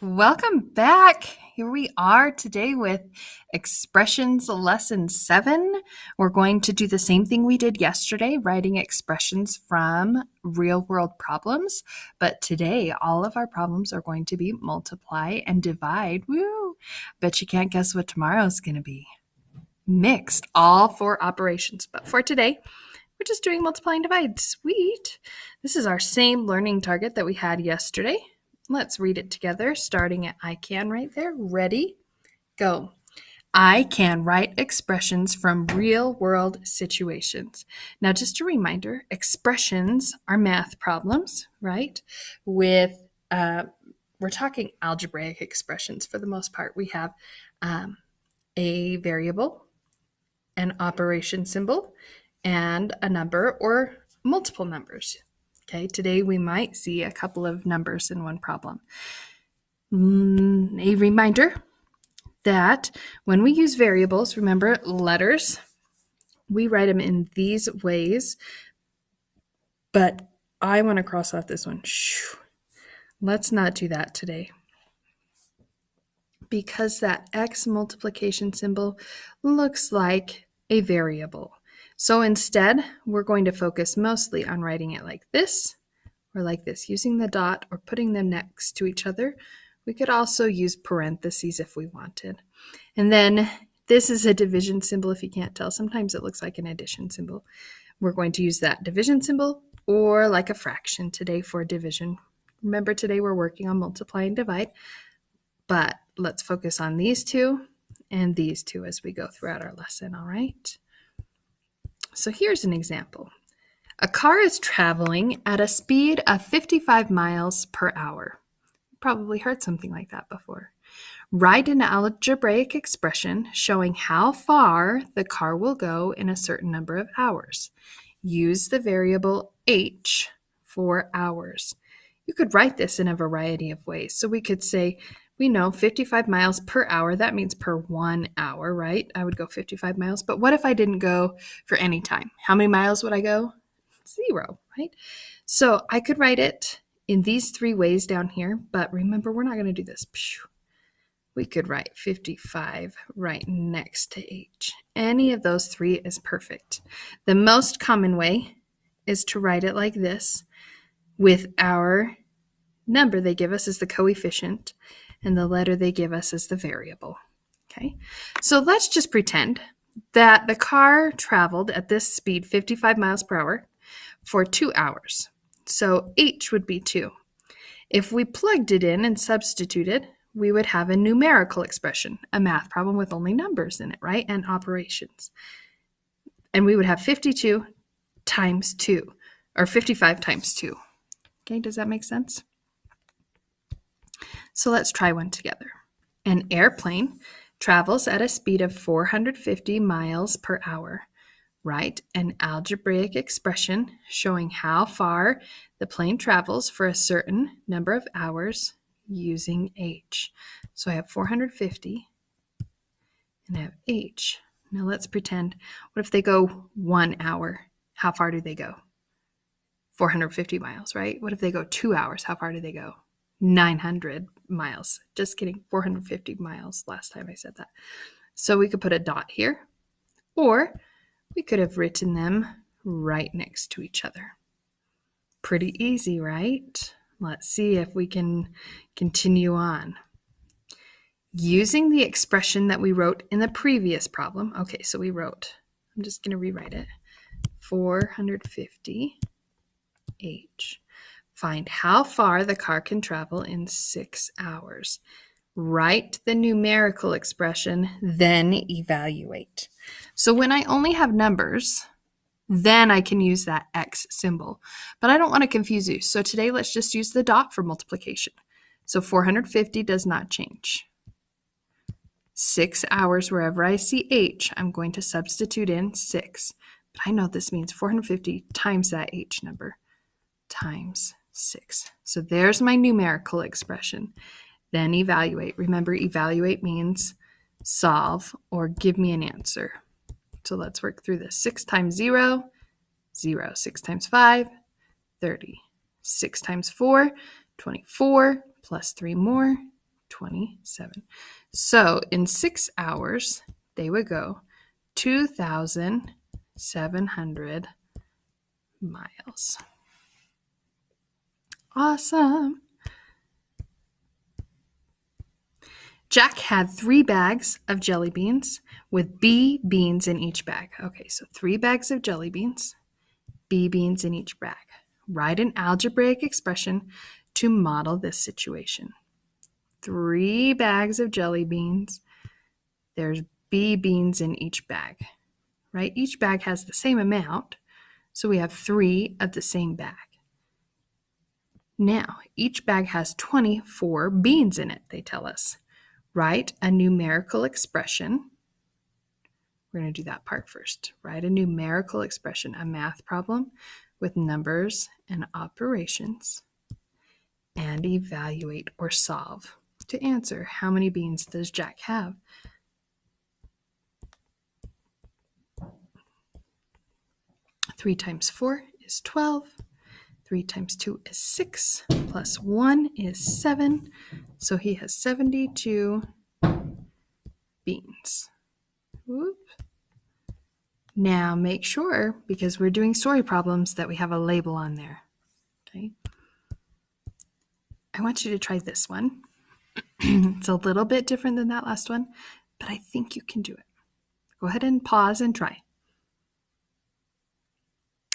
Welcome back. Here we are today with expressions lesson 7. We're going to do the same thing we did yesterday, writing expressions from real world problems. But today, all of our problems are going to be multiply and divide. Woo! Bet you can't guess what tomorrow's going to be. Mixed, all 4 operations. But for today, we're just doing multiply and divide. Sweet. This is our same learning target that we had yesterday. Let's read it together, starting at I can right there. Ready? Go. I can write expressions from real-world situations. Now, just a reminder, expressions are math problems, right? We're talking algebraic expressions for the most part. We have a variable, an operation symbol, and a number or multiple numbers. Okay, today we might see a couple of numbers in one problem. A reminder that when we use variables, remember letters, we write them in these ways, but I want to cross off this one. Let's not do that today, because that X multiplication symbol looks like a variable. So instead, we're going to focus mostly on writing it like this or like this, using the dot or putting them next to each other. We could also use parentheses if we wanted. And then this is a division symbol if you can't tell. Sometimes it looks like an addition symbol. We're going to use that division symbol or like a fraction today for division. Remember, today we're working on multiply and divide, but let's focus on these two and these two as we go throughout our lesson, all right? So here's an example. A car is traveling at a speed of 55 miles per hour. You probably heard something like that before. Write an algebraic expression showing how far the car will go in a certain number of hours. Use the variable h for hours. You could write this in a variety of ways. So we could say, we know 55 miles per hour, that means per 1 hour, right? I would go 55 miles, but what if I didn't go for any time? How many miles would I go? 0, right? So I could write it in these 3 ways down here, but remember, we're not going to do this. We could write 55 right next to h. Any of those 3 is perfect. The most common way is to write it like this, with our number they give us as the coefficient, and the letter they give us as the variable. Okay, so let's just pretend that the car traveled at this speed, 55 miles per hour, for 2 hours. So h would be 2. If we plugged it in and substituted, we would have a numerical expression, a math problem with only numbers in it, right? And operations. And we would have 52 times 2, or 55 times 2. Okay, does that make sense? So let's try one together. An airplane travels at a speed of 450 miles per hour. Write an algebraic expression showing how far the plane travels for a certain number of hours using h. So I have 450 and I have h. Now let's pretend, what if they go 1 hour? How far do they go? 450 miles, right? What if they go 2 hours? How far do they go? 900 miles. Just kidding, 450 miles last time I said that. So we could put a dot here, or we could have written them right next to each other. Pretty easy, right? Let's see if we can continue on. Using the expression that we wrote in the previous problem. Okay, so we wrote, I'm just going to rewrite it, 450 h. Find how far the car can travel in 6 hours. Write the numerical expression, then evaluate. So when I only have numbers, then I can use that X symbol. But I don't want to confuse you. So today, let's just use the dot for multiplication. So 450 does not change. 6 hours, wherever I see h, I'm going to substitute in 6. But I know this means 450 times that h number times 6. So there's my numerical expression. Then evaluate. Remember, evaluate means solve or give me an answer. So let's work through this. 6 times 0, 0. 6 times 5, 30. 6 times 4, 24, plus 3 more, 27. So in 6 hours, they would go 2,700 miles. Awesome. Jack had 3 bags of jelly beans with B beans in each bag. Okay, so 3 bags of jelly beans, B beans in each bag. Write an algebraic expression to model this situation. 3 bags of jelly beans. There's B beans in each bag, right? Each bag has the same amount, so we have 3 of the same bag. Now, each bag has 24 beans in it, they tell us. Write a numerical expression. We're going to do that part first. Write a numerical expression, a math problem with numbers and operations, and evaluate or solve to answer how many beans does Jack have. Three times 4 is 12. 3 times 2 is 6, plus 1 is 7. So he has 72 beans. Whoop. Now make sure, because we're doing story problems, that we have a label on there. Okay. I want you to try this one. It's a little bit different than that last one, but I think you can do it. Go ahead and pause and try.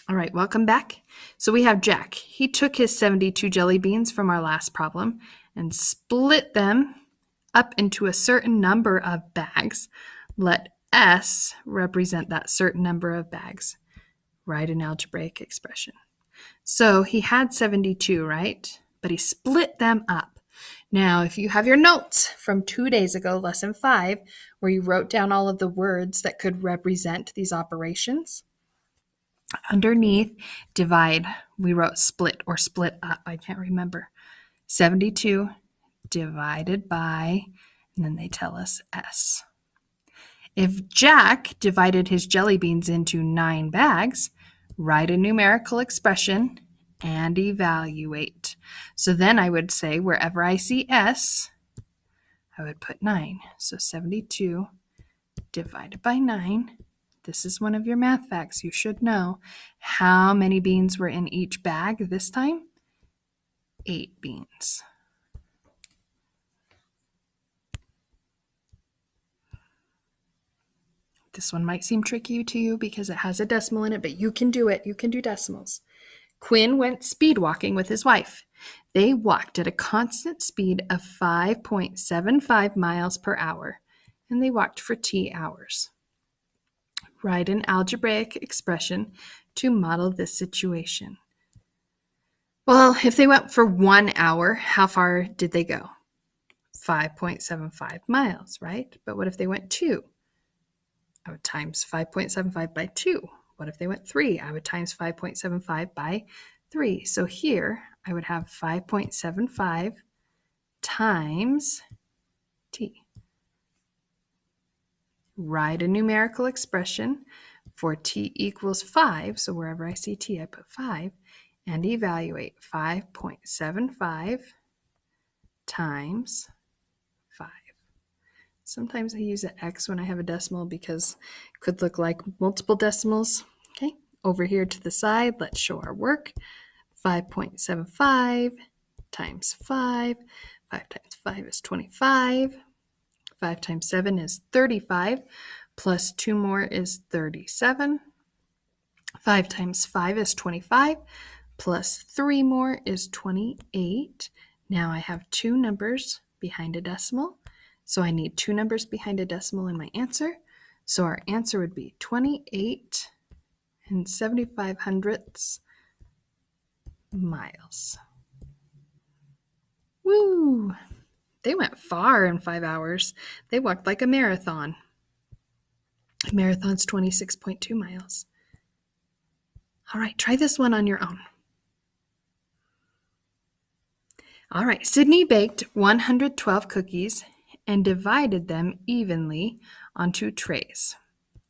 All right, welcome back. So we have Jack. He took his 72 jelly beans from our last problem and split them up into a certain number of bags. Let S represent that certain number of bags. Write an algebraic expression. So he had 72, right? But he split them up. Now, if you have your notes from 2 days ago, lesson 5, where you wrote down all of the words that could represent these operations, underneath divide, we wrote split or split up. I can't remember. 72 divided by, and then they tell us S. If Jack divided his jelly beans into 9 bags, write a numerical expression and evaluate. So then I would say wherever I see S, I would put 9. So 72 divided by 9. This is one of your math facts you should know. How many beans were in each bag this time? 8 beans. This one might seem tricky to you because it has a decimal in it, but you can do it. You can do decimals. Quinn went speed walking with his wife. They walked at a constant speed of 5.75 miles per hour, and they walked for T hours. Write an algebraic expression to model this situation. Well, if they went for 1 hour, how far did they go? 5.75 miles, right? But what if they went 2? I would times 5.75 by 2. What if they went 3? I would times 5.75 by 3. So here I would have 5.75 times T. Write a numerical expression for T equals 5. So wherever I see T, I put 5. And evaluate 5.75 times 5. Sometimes I use an X when I have a decimal because it could look like multiple decimals. Okay, over here to the side, let's show our work. 5.75 times 5. 5 times 5 is 25. 5 times 7 is 35. Plus 2 more is 37. 5 times 5 is 25. Plus 3 more is 28. Now I have 2 numbers behind a decimal. So I need 2 numbers behind a decimal in my answer. So our answer would be 28 and 75 hundredths miles. Woo! They went far in 5 hours. They walked like a marathon. A marathon's 26.2 miles. All right, try this one on your own. All right, Sydney baked 112 cookies and divided them evenly onto trays.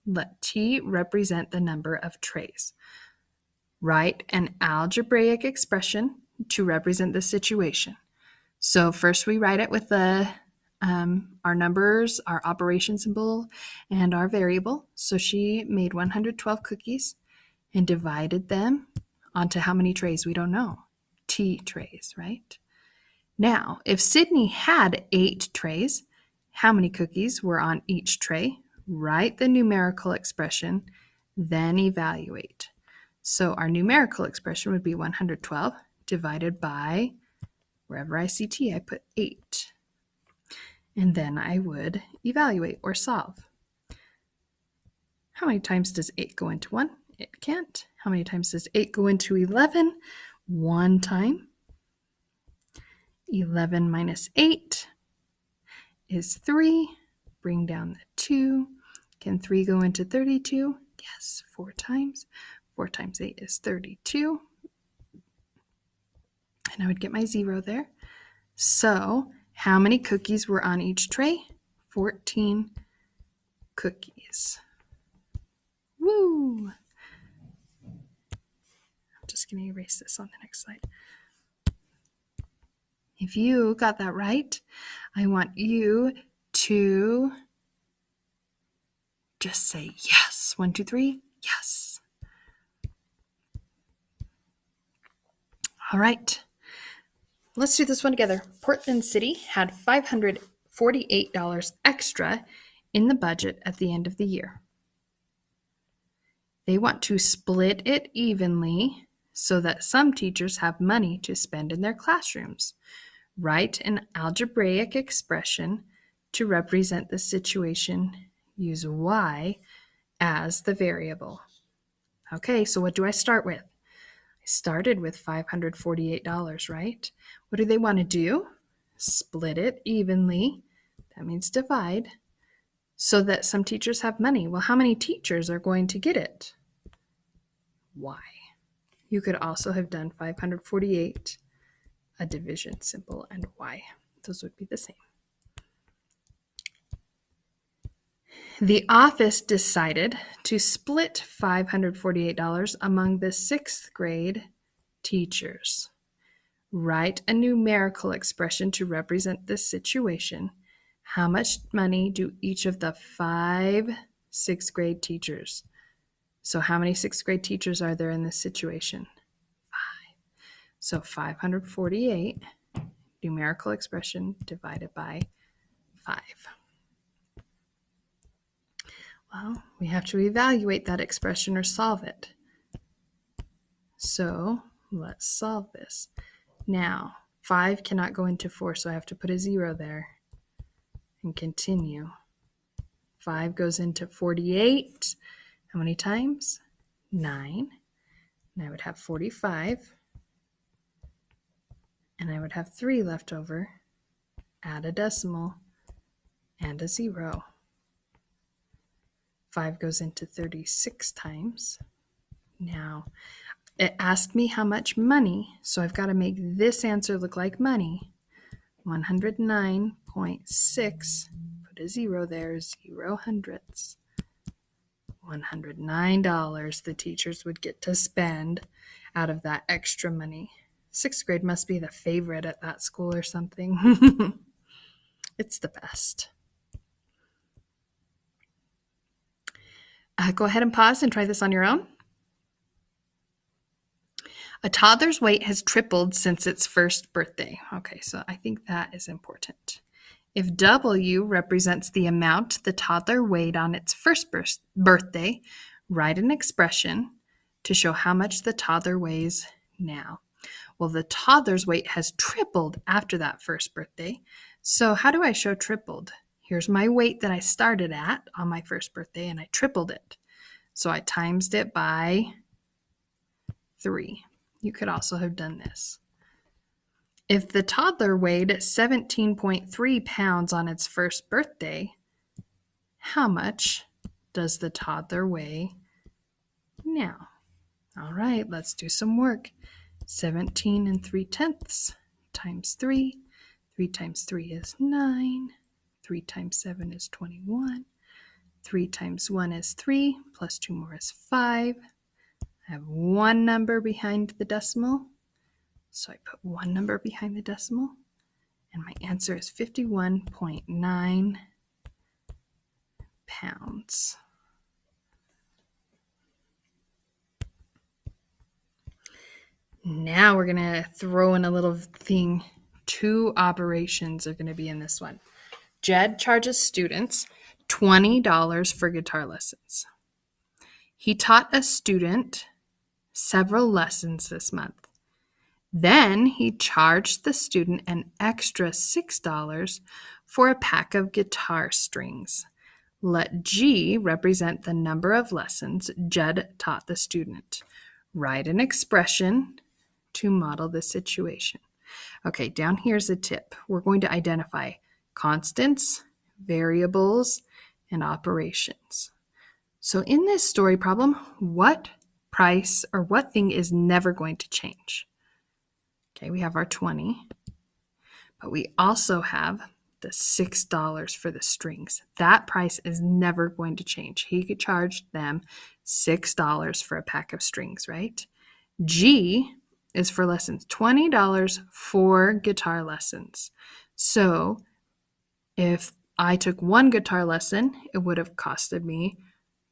Let T represent the number of trays. Write an algebraic expression to represent the situation. So first we write it with our numbers, our operation symbol, and our variable. So she made 112 cookies and divided them onto how many trays? We don't know. T trays, right? Now, if Sydney had 8 trays, how many cookies were on each tray? Write the numerical expression, then evaluate. So our numerical expression would be 112 divided by, wherever I see T, I put 8. And then I would evaluate or solve. How many times does 8 go into 1? It can't. How many times does 8 go into 11? 1 time. 11 minus 8 is 3. Bring down the 2. Can 3 go into 32? Yes, 4 times. 4 times 8 is 32. And I would get my 0 there. So how many cookies were on each tray? 14 cookies. Woo! I'm just going to erase this on the next slide. If you got that right, I want you to just say yes. 1, 2, 3, yes. All right. Let's do this one together. Portland City had $548 extra in the budget at the end of the year. They want to split it evenly so that some teachers have money to spend in their classrooms. Write an algebraic expression to represent the situation. Use y as the variable. Okay, so what do I start with? I started with $548, right? What do they want to do? Split it evenly. That means divide. So that some teachers have money. Well, how many teachers are going to get it? Y. You could also have done 548, a division symbol, and y. Those would be the same. The office decided to split $548 among the 6th grade teachers. Write a numerical expression to represent this situation. How much money do each of the 5 6th grade teachers? So how many 6th grade teachers are there in this situation? 5. So 548, numerical expression divided by 5. Well, we have to evaluate that expression or solve it. So let's solve this. Now, 5 cannot go into 4, so I have to put a 0 there and continue. 5 goes into 48. How many times? 9. And I would have 45. And I would have 3 left over. Add a decimal and a 0. 5 goes into 36 times. Now, it asked me how much money, so I've got to make this answer look like money. 109.6, put a 0 there, 0 hundredths. $109 the teachers would get to spend out of that extra money. 6th grade must be the favorite at that school or something. It's the best. Go ahead and pause and try this on your own. A toddler's weight has tripled since its first birthday. Okay, so I think that is important. If W represents the amount the toddler weighed on its first birthday, write an expression to show how much the toddler weighs now. Well, the toddler's weight has tripled after that first birthday. So how do I show tripled? Here's my weight that I started at on my first birthday, and I tripled it. So I times it by 3. You could also have done this. If the toddler weighed 17.3 pounds on its first birthday, how much does the toddler weigh now? All right, let's do some work. 17 3/10 times 3. 3 times 3 is 9. 3 times 7 is 21. 3 times 1 is 3, plus 2 more is 5. I have one number behind the decimal, so I put one number behind the decimal. And my answer is 51.9 pounds. Now we're going to throw in a little thing. 2 operations are going to be in this one. Jed charges students $20 for guitar lessons. He taught a student several lessons this month. Then he charged the student an extra $6 for a pack of guitar strings. Let G represent the number of lessons Jed taught the student. Write an expression to model the situation. Okay, down here's a tip. We're going to identify constants, variables, and operations. So in this story problem, what price or what thing is never going to change? Okay, we have our 20, but we also have the $6 for the strings. That price is never going to change. He could charge them $6 for a pack of strings, right? G is for lessons, $20 for guitar lessons. So if I took 1 guitar lesson, it would have costed me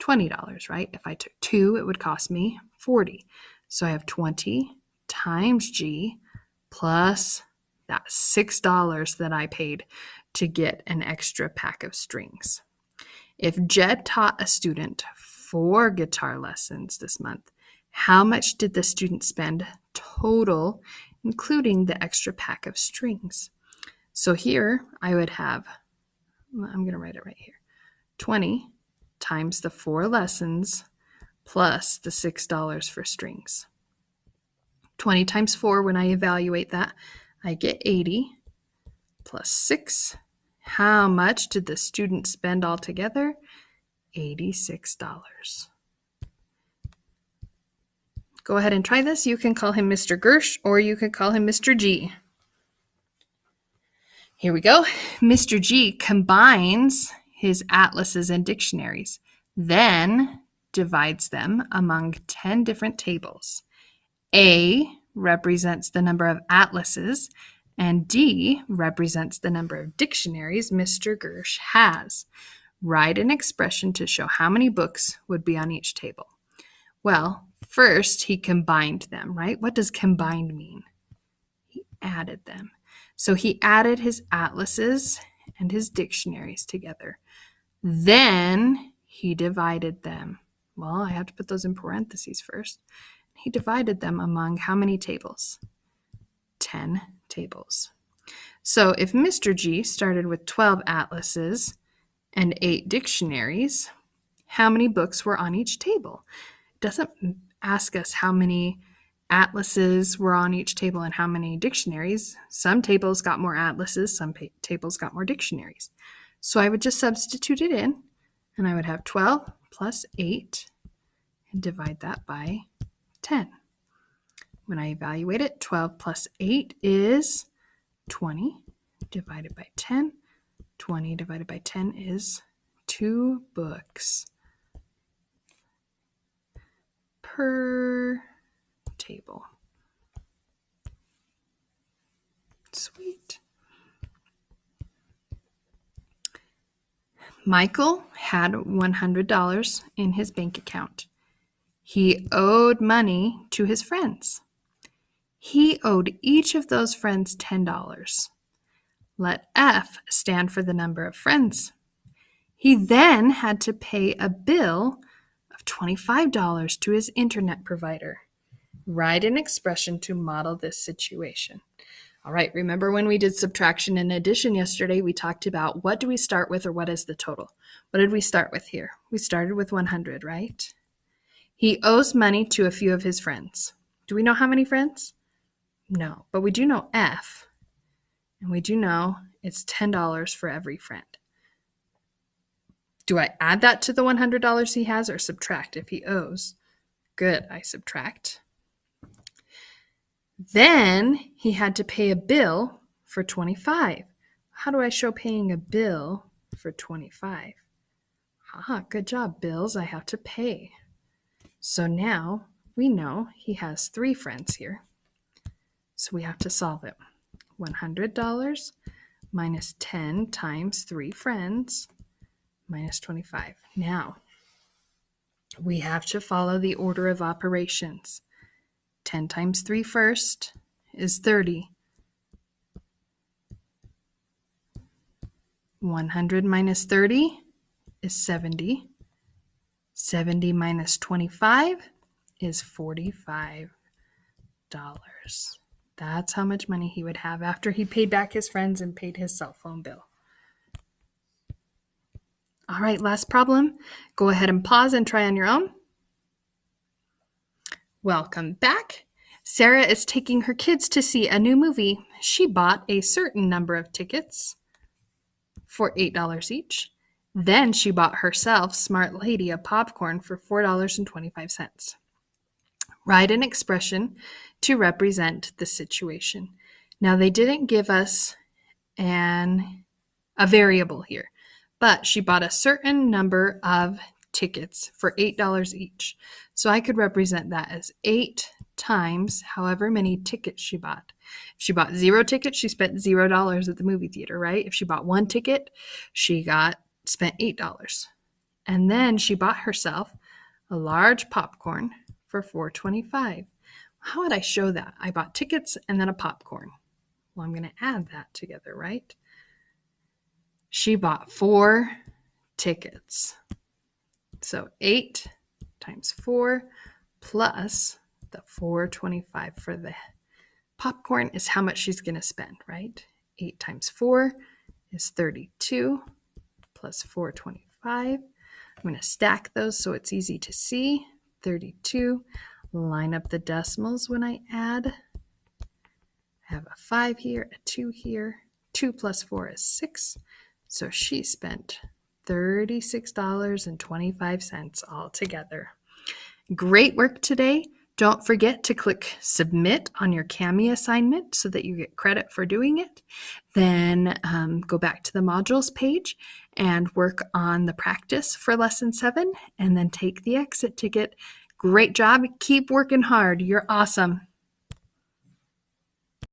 $20, right? If I took 2, it would cost me $40. So I have 20 times G plus that $6 that I paid to get an extra pack of strings. If Jed taught a student 4 guitar lessons this month, how much did the student spend total, including the extra pack of strings? So here I would have, I'm going to write it right here, 20 times the 4 lessons plus the $6 for strings. 20 times 4, when I evaluate that, I get 80 plus 6. How much did the student spend altogether? $86. Go ahead and try this. You can call him Mr. Gersh or you could call him Mr. G. Here we go. Mr. G combines his atlases and dictionaries, then divides them among 10 different tables. A represents the number of atlases, and D represents the number of dictionaries Mr. Gersh has. Write an expression to show how many books would be on each table. Well, first he combined them, right? What does combined mean? He added them. So he added his atlases and his dictionaries together. Then he divided them. Well, I have to put those in parentheses first. He divided them among how many tables? 10 tables. So if Mr. G started with 12 atlases and 8 dictionaries, how many books were on each table? It doesn't ask us how many atlases were on each table and how many dictionaries. Some tables got more atlases, some tables got more dictionaries. So I would just substitute it in, and I would have 12 plus 8 and divide that by 10. When I evaluate it, 12 plus 8 is 20 divided by 10. 20 divided by 10 is 2 books per table. Sweet. Michael had $100 in his bank account. He owed money to his friends. He owed each of those friends $10. Let F stand for the number of friends. He then had to pay a bill of $25 to his internet provider. Write an expression to model this situation. All right, remember when we did subtraction and addition yesterday, we talked about what do we start with or what is the total? What did we start with here? We started with 100, right? He owes money to a few of his friends. Do we know how many friends? No, but we do know F, and we do know it's $10 for every friend. Do I add that to the $100 he has or subtract if he owes? Good, I subtract. Then he had to pay a bill for $25. How do I show paying a bill for $25? Good job, bills I have to pay. So now we know he has 3 friends here. So we have to solve it. $100 minus 10 times 3 friends minus 25. Now, we have to follow the order of operations. 10 times 3 first is 30. 100 minus 30 is 70. 70 minus 25 is $45. That's how much money he would have after he paid back his friends and paid his cell phone bill. All right, last problem. Go ahead and pause and try on your own. Welcome back. Sarah is taking her kids to see a new movie. She bought a certain number of tickets for $8 each. Then she bought herself, Smart Lady, a popcorn for $4.25. Write an expression to represent the situation. Now, they didn't give us a variable here, but she bought a certain number of tickets for $8 each. So I could represent that as 8 times however many tickets she bought. If she bought 0 tickets, she spent $0 at the movie theater, right? If she bought 1 ticket, she spent $8. And then she bought herself a large popcorn for $4.25. How would I show that? I bought tickets and then a popcorn. Well, I'm going to add that together, right? She bought 4 tickets. So 8 times 4 plus the $4.25 for the popcorn is how much she's going to spend, right? 8 times 4 is 32 plus $4.25. I'm going to stack those so it's easy to see. 32. Line up the decimals when I add. I have a 5 here, a 2 here. 2 plus 4 is 6. So she spent $36.25 altogether. Great work today. Don't forget to click submit on your Kami assignment so that you get credit for doing it. Then go back to the modules page and work on the practice for lesson 7 and then take the exit ticket. Great job. Keep working hard. You're awesome.